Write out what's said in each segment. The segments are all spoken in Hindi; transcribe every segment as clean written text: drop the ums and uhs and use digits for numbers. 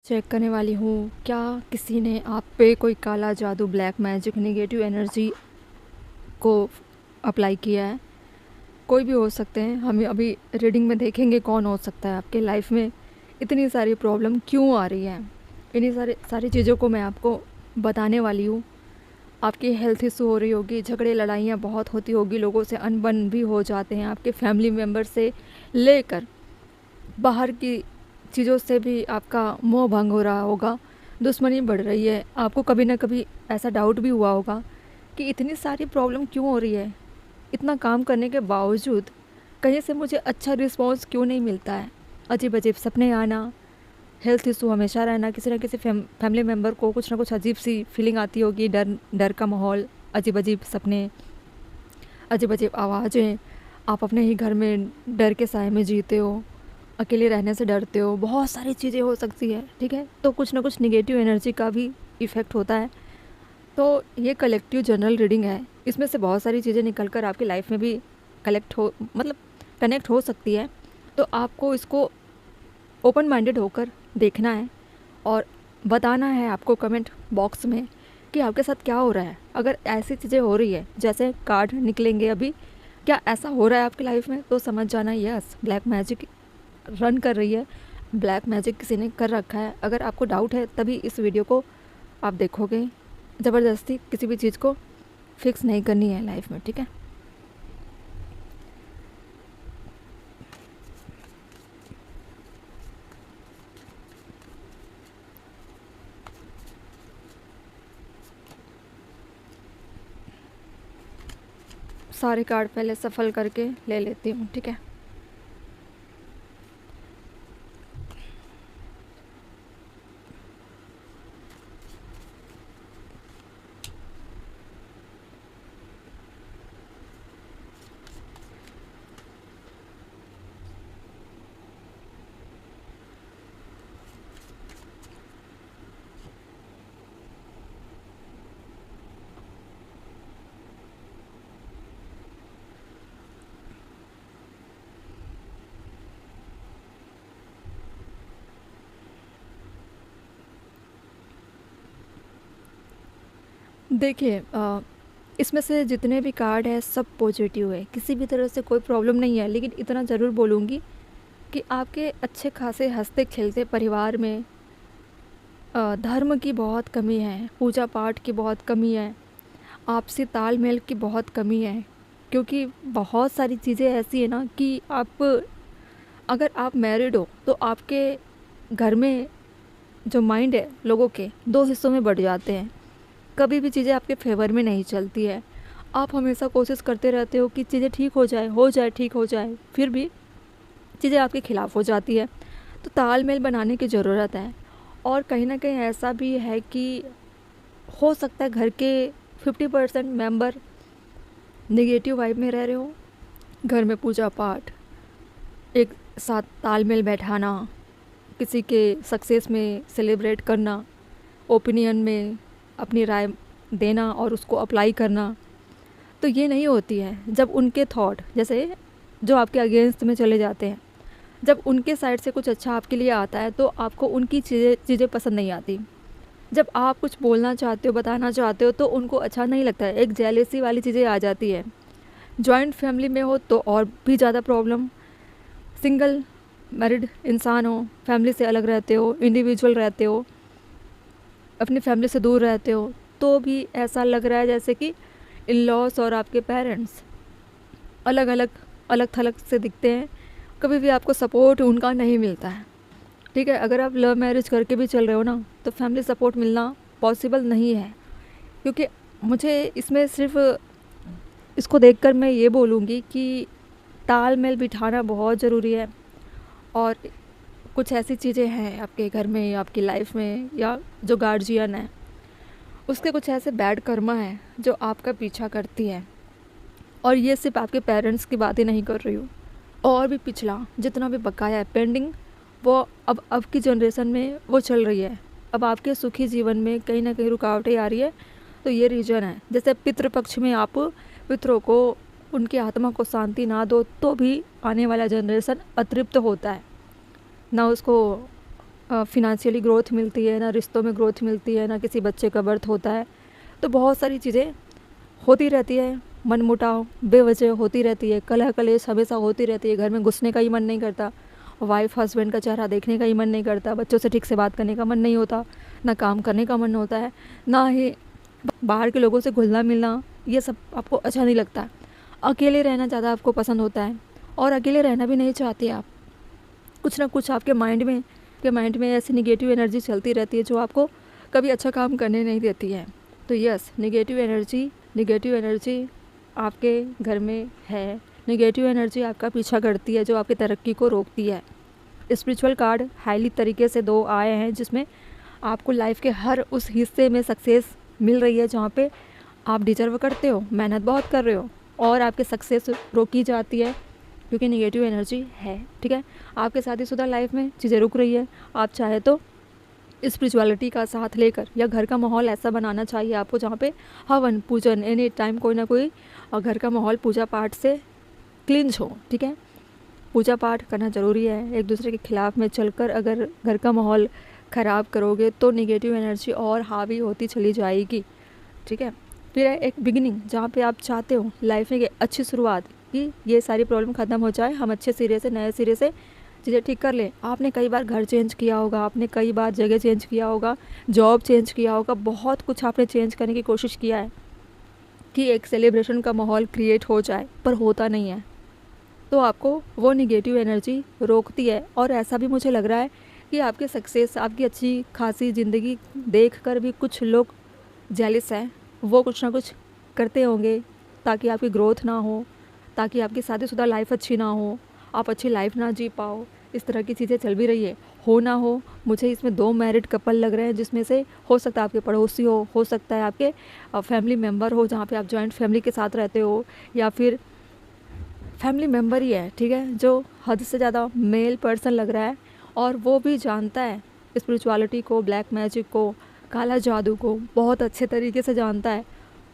चेक करने वाली हूँ, क्या किसी ने आप पे कोई काला जादू, ब्लैक मैजिक, नेगेटिव एनर्जी को अप्लाई किया है। कोई भी हो सकते हैं। हमें अभी रीडिंग में देखेंगे कौन हो सकता है। आपके लाइफ में इतनी सारी प्रॉब्लम क्यों आ रही है, इन्हीं सारी चीज़ों को मैं आपको बताने वाली हूँ। आपकी हेल्थ इशू हो रही होगी, झगड़े लड़ाइयाँ बहुत होती होगी, लोगों से अनबन भी हो जाते हैं, आपके फैमिली मेम्बर से लेकर बाहर की चीज़ों से भी आपका मोह भंग हो रहा होगा, दुश्मनी बढ़ रही है। आपको कभी ना कभी ऐसा डाउट भी हुआ होगा कि इतनी सारी प्रॉब्लम क्यों हो रही है, इतना काम करने के बावजूद कहीं से मुझे अच्छा रिस्पॉन्स क्यों नहीं मिलता है। अजीब अजीब सपने आना, हेल्थ इशू हमेशा रहना, किसी ना किसी फैमिली मेम्बर को कुछ ना कुछ अजीब सी फीलिंग आती होगी, डर डर का माहौल, अजीब अजीब सपने, अजीब अजीब आवाज़ें। आप अपने ही घर में डर के साए में जीते हो, अकेले रहने से डरते हो, बहुत सारी चीज़ें हो सकती है। ठीक है, तो कुछ ना कुछ निगेटिव एनर्जी का भी इफ़ेक्ट होता है। तो ये कलेक्टिव जनरल रीडिंग है, इसमें से बहुत सारी चीज़ें निकल कर आपकी लाइफ में भी कनेक्ट हो सकती है। तो आपको इसको ओपन माइंडेड होकर देखना है और बताना है आपको कमेंट बॉक्स में कि आपके साथ क्या हो रहा है। अगर ऐसी चीज़ें हो रही है, जैसे कार्ड निकलेंगे अभी, क्या ऐसा हो रहा है आपकी लाइफ में, तो समझ जाना यस, ब्लैक मैजिक रन कर रही है, ब्लैक मैजिक किसी ने कर रखा है। अगर आपको डाउट है तभी इस वीडियो को आप देखोगे। ज़बरदस्ती किसी भी चीज़ को फिक्स नहीं करनी है लाइफ में, ठीक है। सारे कार्ड पहले सफल करके ले लेती हूँ, ठीक है। देखिए, इसमें से जितने भी कार्ड है सब पॉजिटिव है, किसी भी तरह से कोई प्रॉब्लम नहीं है। लेकिन इतना ज़रूर बोलूँगी कि आपके अच्छे खासे हंसते खेलते परिवार में धर्म की बहुत कमी है, पूजा पाठ की बहुत कमी है, आपसी तालमेल की बहुत कमी है। क्योंकि बहुत सारी चीज़ें ऐसी है ना कि अगर आप मैरिड हो तो आपके घर में जो माइंड है लोगों के दो हिस्सों में बढ़ जाते हैं। कभी भी चीज़ें आपके फेवर में नहीं चलती है। आप हमेशा कोशिश करते रहते हो कि चीज़ें ठीक हो जाए ठीक हो जाए, फिर भी चीज़ें आपके ख़िलाफ़ हो जाती है। तो तालमेल बनाने की ज़रूरत है। और कहीं ना कहीं ऐसा भी है कि हो सकता है घर के 50% मेंबर नेगेटिव वाइब में रह रहे हो। घर में पूजा पाठ, एक साथ तालमेल बैठाना, किसी के सक्सेस में सेलिब्रेट करना, ओपिनियन में अपनी राय देना और उसको अप्लाई करना, तो ये नहीं होती है। जब उनके थॉट जैसे जो आपके अगेंस्ट में चले जाते हैं, जब उनके साइड से कुछ अच्छा आपके लिए आता है तो आपको उनकी चीज़ें पसंद नहीं आती। जब आप कुछ बोलना चाहते हो, बताना चाहते हो, तो उनको अच्छा नहीं लगता है। एक जेलेसी वाली चीज़ें आ जाती है। जॉइंट फैमिली में हो तो और भी ज़्यादा प्रॉब्लम। सिंगल मैरिड इंसान हो, फैमिली से अलग रहते हो, इंडिविजुअल रहते हो, अपनी फैमिली से दूर रहते हो, तो भी ऐसा लग रहा है जैसे कि इन लॉस और आपके पेरेंट्स अलग अलग अलग थलग से दिखते हैं। कभी भी आपको सपोर्ट उनका नहीं मिलता है, ठीक है। अगर आप लव मैरिज करके भी चल रहे हो ना, तो फैमिली सपोर्ट मिलना पॉसिबल नहीं है। क्योंकि मुझे इसमें सिर्फ इसको देखकर मैं ये बोलूँगी कि तालमेल बिठाना बहुत ज़रूरी है। और कुछ ऐसी चीज़ें हैं आपके घर में या आपकी लाइफ में, या जो गार्जियन है उसके कुछ ऐसे बैड कर्मा है जो आपका पीछा करती है। और ये सिर्फ आपके पेरेंट्स की बात ही नहीं कर रही हूँ, और भी पिछला जितना भी बकाया है पेंडिंग, वो अब की जनरेशन में वो चल रही है। अब आपके सुखी जीवन में कहीं ना कहीं रुकावटें आ रही है। तो ये रीज़न है। जैसे पितृपक्ष में आप पितरों को, उनकी आत्मा को शांति ना दो तो भी आने वाला जनरेशन अतृप्त होता है, ना उसको फिनेंशियली ग्रोथ मिलती है, ना रिश्तों में ग्रोथ मिलती है, ना किसी बच्चे का बर्थ होता है। तो बहुत सारी चीज़ें होती रहती है, मनमुटाव बेवजह होती रहती है, कलह कलेश हमेशा होती रहती है, घर में घुसने का ही मन नहीं करता, वाइफ हस्बैंड का चेहरा देखने का ही मन नहीं करता, बच्चों से ठीक से बात करने का मन नहीं होता, ना काम करने का मन होता है, ना ही बाहर के लोगों से घुलना मिलना, ये सब आपको अच्छा नहीं लगता। अकेले रहना ज़्यादा आपको पसंद होता है और अकेले रहना भी नहीं चाहते आप। कुछ ना कुछ आपके माइंड में ऐसी निगेटिव एनर्जी चलती रहती है जो आपको कभी अच्छा काम करने नहीं देती है। तो यस, निगेटिव एनर्जी आपके घर में है, निगेटिव एनर्जी आपका पीछा करती है जो आपकी तरक्की को रोकती है। स्पिरिचुअल कार्ड हाईली तरीके से 2 आए हैं जिसमें आपको लाइफ के हर उस हिस्से में सक्सेस मिल रही है जहाँ पे आप डिजर्व करते हो, मेहनत बहुत कर रहे हो और आपके सक्सेस रोकी जाती है क्योंकि निगेटिव एनर्जी है। ठीक है, आपके शादीशुदा लाइफ में चीज़ें रुक रही है, आप चाहे तो स्पिरिचुअलिटी का साथ लेकर या घर का माहौल ऐसा बनाना चाहिए आपको जहाँ पे हवन पूजन एनी टाइम कोई ना कोई घर का माहौल पूजा पाठ से क्लींज हो। ठीक है, पूजा पाठ करना ज़रूरी है। एक दूसरे के खिलाफ में चलकर अगर घर का माहौल ख़राब करोगे तो निगेटिव एनर्जी और हावी होती चली जाएगी। ठीक है, फिर एक बिगिनिंग जहाँ पे आप चाहते हो लाइफ में अच्छी शुरुआत कि ये सारी प्रॉब्लम ख़त्म हो जाए, हम अच्छे सिरे से नए सिरे से चीज़ें ठीक कर लें। आपने कई बार घर चेंज किया होगा, आपने कई बार जगह चेंज किया होगा, जॉब चेंज किया होगा, बहुत कुछ आपने चेंज करने की कोशिश किया है कि एक सेलिब्रेशन का माहौल क्रिएट हो जाए, पर होता नहीं है। तो आपको वो निगेटिव एनर्जी रोकती है। और ऐसा भी मुझे लग रहा है कि आपके सक्सेस, आपकी अच्छी खासी ज़िंदगी देखकर भी कुछ लोग जेलिस हैं, वो कुछ ना कुछ करते होंगे ताकि आपकी ग्रोथ ना हो, ताकि आपकी शादीशुदा लाइफ अच्छी ना हो, आप अच्छी लाइफ ना जी पाओ। इस तरह की चीज़ें चल भी रही है। हो ना हो, मुझे इसमें 2 मैरिड कपल लग रहे हैं जिसमें से हो सकता है आपके पड़ोसी हो सकता है आपके फैमिली मेम्बर हो जहाँ पे आप जॉइंट फैमिली के साथ रहते हो, या फिर फैमिली मेम्बर ही है। ठीक है, जो हद से ज़्यादा मेल पर्सन लग रहा है और वो भी जानता है स्पिरिचुअलिटी को, ब्लैक मैजिक को, काला जादू को बहुत अच्छे तरीके से जानता है।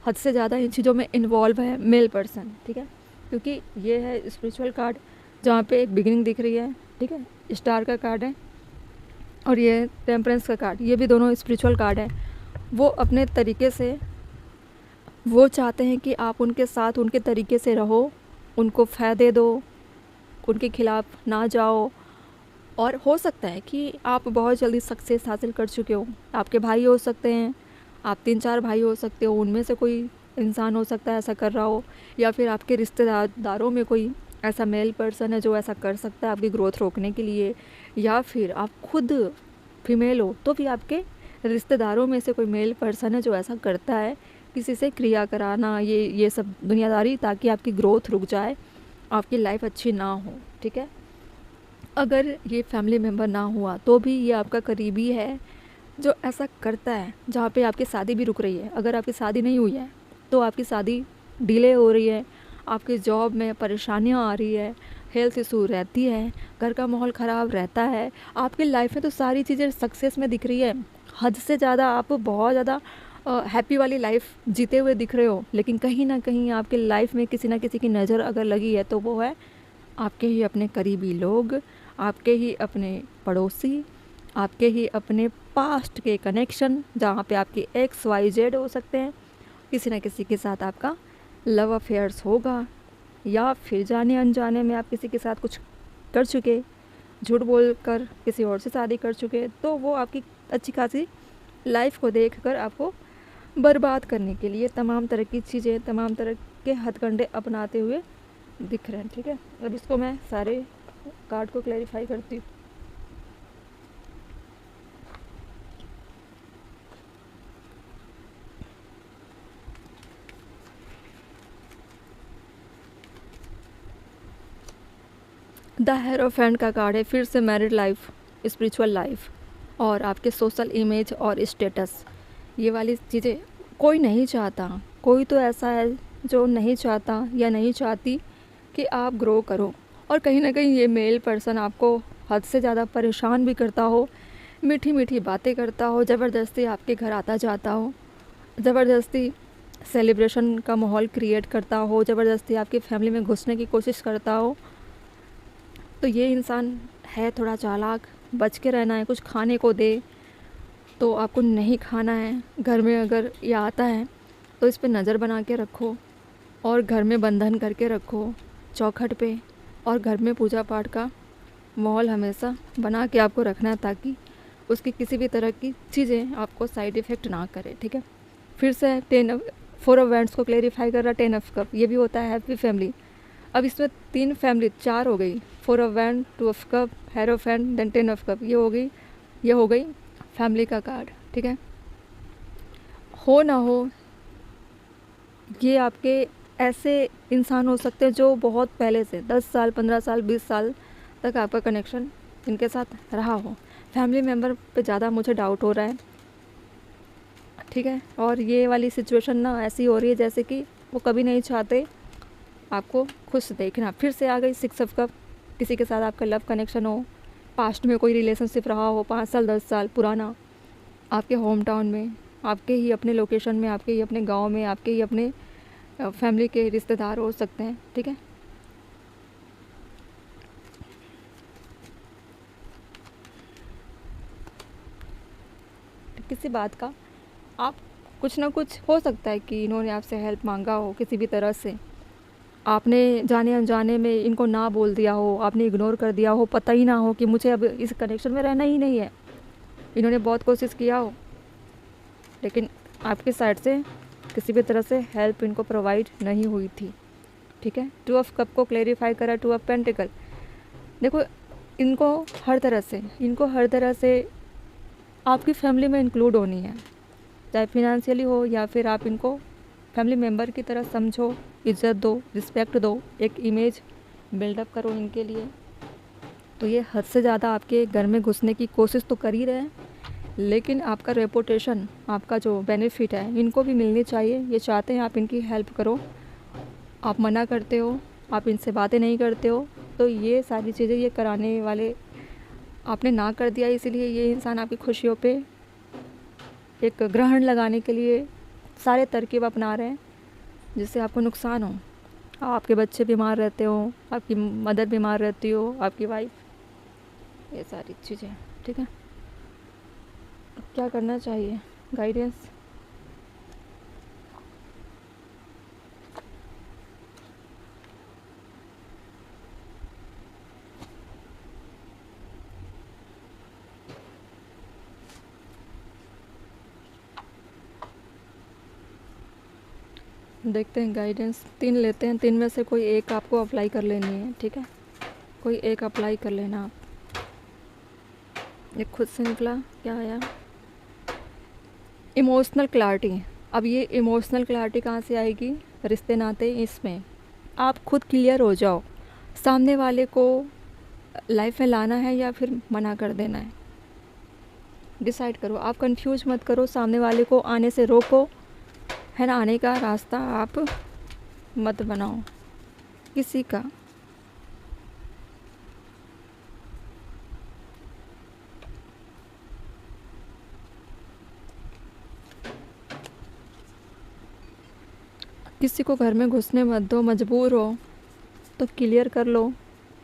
हद से ज़्यादा इन चीज़ों में इन्वॉल्व है मेल पर्सन। ठीक है, क्योंकि ये है स्पिरिचुअल कार्ड जहाँ पे एक बिगिनिंग दिख रही है। ठीक है, स्टार का कार्ड है और ये टेम्परेंस का कार्ड, ये भी दोनों स्पिरिचुअल कार्ड है। वो अपने तरीके से वो चाहते हैं कि आप उनके साथ उनके तरीके से रहो, उनको फ़ायदे दो, उनके खिलाफ ना जाओ। और हो सकता है कि आप बहुत जल्दी सक्सेस हासिल कर चुके हो, आपके भाई हो सकते हैं, आप 3-4 भाई हो सकते हो, उनमें से कोई इंसान हो सकता है ऐसा कर रहा हो, या फिर आपके रिश्तेदारों में कोई ऐसा मेल पर्सन है जो ऐसा कर सकता है आपकी ग्रोथ रोकने के लिए, या फिर आप खुद फीमेल हो तो भी आपके रिश्तेदारों में से कोई मेल पर्सन है जो ऐसा करता है, किसी से क्रिया कराना, ये सब दुनियादारी, ताकि आपकी ग्रोथ रुक जाए, आपकी लाइफ अच्छी ना हो। ठीक है, अगर ये फैमिली मेम्बर ना हुआ तो भी ये आपका करीबी है जो ऐसा करता है, जहाँ पे आपकी शादी भी रुक रही है। अगर आपकी शादी नहीं हुई है तो आपकी शादी डिले हो रही है, आपकी जॉब में परेशानियाँ आ रही है, हेल्थ इशू रहती है, घर का माहौल ख़राब रहता है, आपकी लाइफ में तो सारी चीज़ें सक्सेस में दिख रही है, हद से ज़्यादा आप बहुत ज़्यादा हैप्पी वाली लाइफ जीते हुए दिख रहे हो, लेकिन कहीं ना कहीं आपकी लाइफ में किसी ना किसी की नज़र अगर लगी है तो वो है आपके ही अपने करीबी लोग, आपके ही अपने पड़ोसी, आपके ही अपने पास्ट के कनेक्शन, जहाँ पे आपकी XYZ हो सकते हैं, किसी न किसी के साथ आपका लव अफेयर्स होगा, या फिर जाने अनजाने में आप किसी के साथ कुछ कर चुके, झूठ बोल कर किसी और से शादी कर चुके, तो वो आपकी अच्छी खासी लाइफ को देखकर आपको बर्बाद करने के लिए तमाम तरह की चीज़ें, तमाम तरह के हथकंडे अपनाते हुए दिख रहे हैं। ठीक है, अब इसको मैं सारे कार्ड को क्लैरिफाई करती हूँ। द हेरोफेंट का कार्ड है, फिर से मैरिड लाइफ, स्पिरिचुअल लाइफ और आपके सोशल इमेज और स्टेटस, ये वाली चीज़ें कोई नहीं चाहता। कोई तो ऐसा है जो नहीं चाहता या नहीं चाहती कि आप ग्रो करो, और कहीं ना कहीं ये मेल पर्सन आपको हद से ज़्यादा परेशान भी करता हो, मीठी मीठी बातें करता हो, ज़बरदस्ती आपके घर आता जाता हो, ज़बरदस्ती सेलिब्रेशन का माहौल क्रिएट करता हो, ज़बरदस्ती आपकी फैमिली में घुसने की कोशिश करता हो। तो ये इंसान है थोड़ा चालाक, बच के रहना है, कुछ खाने को दे तो आपको नहीं खाना है। घर में अगर ये आता है तो इस पे नज़र बना के रखो और घर में बंधन करके रखो चौखट पे, और घर में पूजा पाठ का माहौल हमेशा बना के आपको रखना है ताकि उसकी किसी भी तरह की चीज़ें आपको साइड इफ़ेक्ट ना करे। ठीक है, फिर से 4 ऑफ वैंड्स को क्लेरिफाई कर रहा, 10 ऑफ कप, ये भी होता है हैप्पी फैमिली। अब इसमें 3 फैमिली 4 हो गई, 4 of wand, 2 of cup, hierophant, then 10 of cup, ये हो गई फैमिली का कार्ड। ठीक है, हो ना हो ये आपके ऐसे इंसान हो सकते हैं जो बहुत पहले से 10 साल 15 साल 20 साल तक आपका कनेक्शन इनके साथ रहा हो। फैमिली मेम्बर पे ज़्यादा मुझे डाउट हो रहा है। ठीक है, और ये वाली सिचुएशन ना ऐसी हो रही है जैसे कि वो कभी नहीं चाहते आपको खुश देखना। फिर से आ गई 6 ऑफ कप, किसी के साथ आपका लव कनेक्शन हो, पास्ट में कोई रिलेशनशिप रहा हो 5 साल 10 साल पुराना, आपके होम टाउन में, आपके ही अपने लोकेशन में, आपके ही अपने गांव में, आपके ही अपने फैमिली के रिश्तेदार हो सकते हैं। ठीक है, किसी बात का आप कुछ ना कुछ हो सकता है कि इन्होंने आपसे हेल्प मांगा हो किसी भी तरह से, आपने जाने अनजाने में इनको ना बोल दिया हो, आपने इग्नोर कर दिया हो, पता ही ना हो कि मुझे अब इस कनेक्शन में रहना ही नहीं है। इन्होंने बहुत कोशिश किया हो लेकिन आपकी साइड से किसी भी तरह से हेल्प इनको प्रोवाइड नहीं हुई थी। ठीक है, 2 ऑफ कप को क्लेरिफाई करा, 2 ऑफ पेंटिकल। देखो इनको हर तरह से आपकी फैमिली में इंक्लूड होनी है, चाहे फिनेंशियली हो या फिर आप इनको फैमिली मेम्बर की तरह समझो, इज़्ज़त दो, रिस्पेक्ट दो, एक इमेज बिल्डअप करो इनके लिए। तो ये हद से ज़्यादा आपके घर में घुसने की कोशिश तो कर ही रहे हैं, लेकिन आपका रेपुटेशन, आपका जो बेनिफिट है इनको भी मिलनी चाहिए। ये चाहते हैं आप इनकी हेल्प करो, आप मना करते हो, आप इनसे बातें नहीं करते हो, तो ये सारी चीज़ें ये कराने वाले आपने ना कर दिया, इसीलिए ये इंसान आपकी खुशियों पे एक ग्रहण लगाने के लिए सारे तरकीब अपना रहे हैं जिससे आपको नुकसान हो। आपके बच्चे बीमार रहते हो, आपकी मदर बीमार रहती हो, आपकी वाइफ, ये सारी चीज़ें। ठीक है, क्या करना चाहिए, गाइडेंस। देखते हैं गाइडेंस, 3 लेते हैं, 3 में से कोई एक आपको अप्लाई कर लेनी है। ठीक है, कोई एक अप्लाई कर लेना आप। ये खुद से निकला, क्या आया, इमोशनल क्लैरिटी। अब ये इमोशनल क्लैरिटी कहाँ से आएगी, रिश्ते नाते इसमें आप खुद क्लियर हो जाओ, सामने वाले को लाइफ में लाना है या फिर मना कर देना है, डिसाइड करो। आप कंफ्यूज मत करो, सामने वाले को आने से रोको, है ना, आने का रास्ता आप मत बनाओ किसी का। किसी को घर में घुसने मत दो, मजबूर हो तो क्लियर कर लो,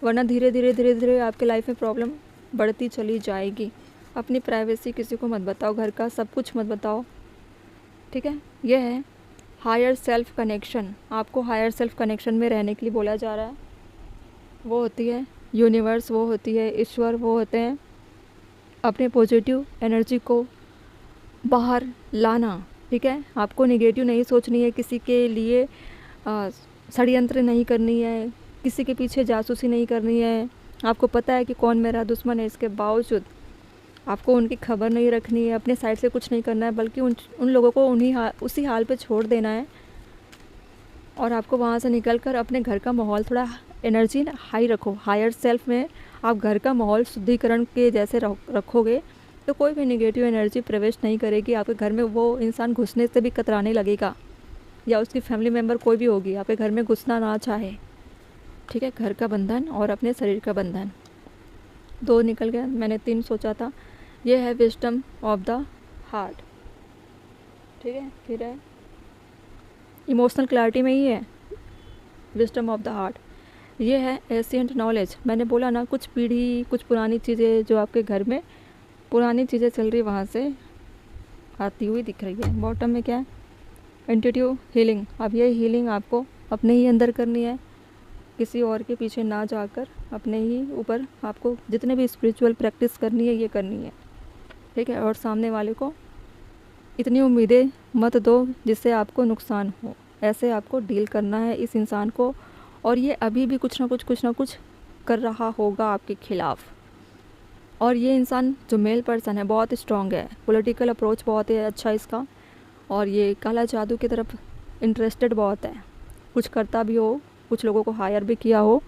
वरना धीरे धीरे आपके लाइफ में प्रॉब्लम बढ़ती चली जाएगी। अपनी प्राइवेसी किसी को मत बताओ, घर का सब कुछ मत बताओ। ठीक है, यह है हायर सेल्फ कनेक्शन। आपको हायर सेल्फ कनेक्शन में रहने के लिए बोला जा रहा है। वो होती है यूनिवर्स, वो होती है ईश्वर, वो होते हैं अपने पॉजिटिव एनर्जी को बाहर लाना। ठीक है, आपको नेगेटिव नहीं सोचनी है, किसी के लिए षड्यंत्र नहीं करनी है, किसी के पीछे जासूसी नहीं करनी है। आपको पता है कि कौन मेरा दुश्मन है, इसके बावजूद आपको उनकी खबर नहीं रखनी है, अपने साइड से कुछ नहीं करना है, बल्कि उन लोगों को उसी हाल पे छोड़ देना है। और आपको वहाँ से निकलकर अपने घर का माहौल थोड़ा एनर्जी हाई रखो। हायर सेल्फ में आप घर का माहौल शुद्धिकरण के जैसे रखोगे तो कोई भी नेगेटिव एनर्जी प्रवेश नहीं करेगी आपके घर में। वो इंसान घुसने से भी कतराने लगेगा, या उसकी फैमिली मेम्बर कोई भी होगी आपके घर में घुसना ना चाहे। ठीक है, घर का बंधन और अपने शरीर का बंधन, 2 निकल गया, मैंने 3 सोचा था। ये है विजडम ऑफ द हार्ट। ठीक है, फिर है इमोशनल क्लैरिटी में ही है विजडम ऑफ द हार्ट। ये है एशियंट नॉलेज। मैंने बोला ना, कुछ पीढ़ी, कुछ पुरानी चीज़ें जो आपके घर में पुरानी चीज़ें चल रही वहाँ से आती हुई दिख रही है। बॉटम में क्या है? Intuitive healing. अब ये हीलिंग आपको अपने ही अंदर करनी है, किसी और के पीछे ना जाकर अपने ही ऊपर आपको जितने भी स्पिरिचुअल प्रैक्टिस करनी है ये करनी है, ठीक है। और सामने वाले को इतनी उम्मीदें मत दो जिससे आपको नुकसान हो। ऐसे आपको डील करना है इस इंसान को, और ये अभी भी कुछ ना कुछ कर रहा होगा आपके खिलाफ़। और ये इंसान जो मेल पर्सन है बहुत स्ट्रांग है, पॉलिटिकल अप्रोच बहुत है अच्छा इसका, और ये काला जादू की तरफ इंटरेस्टेड बहुत है। कुछ करता भी हो, कुछ लोगों को हायर भी किया हो,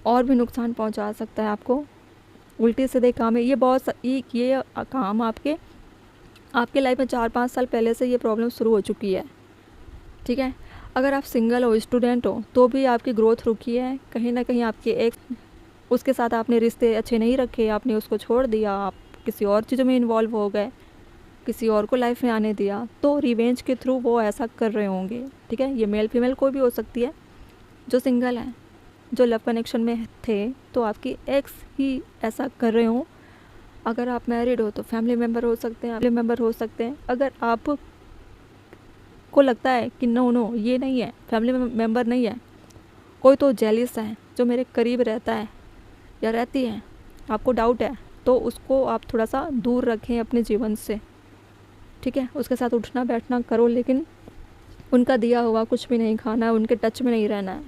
और भी नुकसान पहुंचा सकता है आपको। उल्टे सीधे काम है ये बहुत ये काम आपके लाइफ में 4-5 साल पहले से ये प्रॉब्लम शुरू हो चुकी है, ठीक है। अगर आप सिंगल हो, स्टूडेंट हो, तो भी आपकी ग्रोथ रुकी है। कहीं ना कहीं आपके एक उसके साथ आपने रिश्ते अच्छे नहीं रखे, आपने उसको छोड़ दिया, आप किसी और चीज़ों में इन्वॉल्व हो गए, किसी और को लाइफ में आने दिया, तो रिवेंज के थ्रू वो ऐसा कर रहे होंगे, ठीक है। ये मेल फीमेल कोई भी हो सकती है। जो सिंगल है, जो लव कनेक्शन में थे, तो आपकी एक्स ही ऐसा कर रहे हों। अगर आप मैरिड हो तो फैमिली मेम्बर हो सकते हैं, अगर आप को लगता है कि नो ये नहीं है, फैमिली मेम्बर नहीं है, कोई तो जेलिस है जो मेरे करीब रहता है या रहती है, आपको डाउट है, तो उसको आप थोड़ा सा दूर रखें अपने जीवन से, ठीक है। उसके साथ उठना बैठना करो, लेकिन उनका दिया हुआ कुछ भी नहीं खाना है, उनके टच में नहीं रहना है,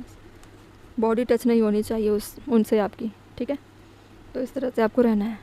बॉडी टच नहीं होनी चाहिए उनसे आपकी, ठीक है। तो इस तरह से आपको रहना है।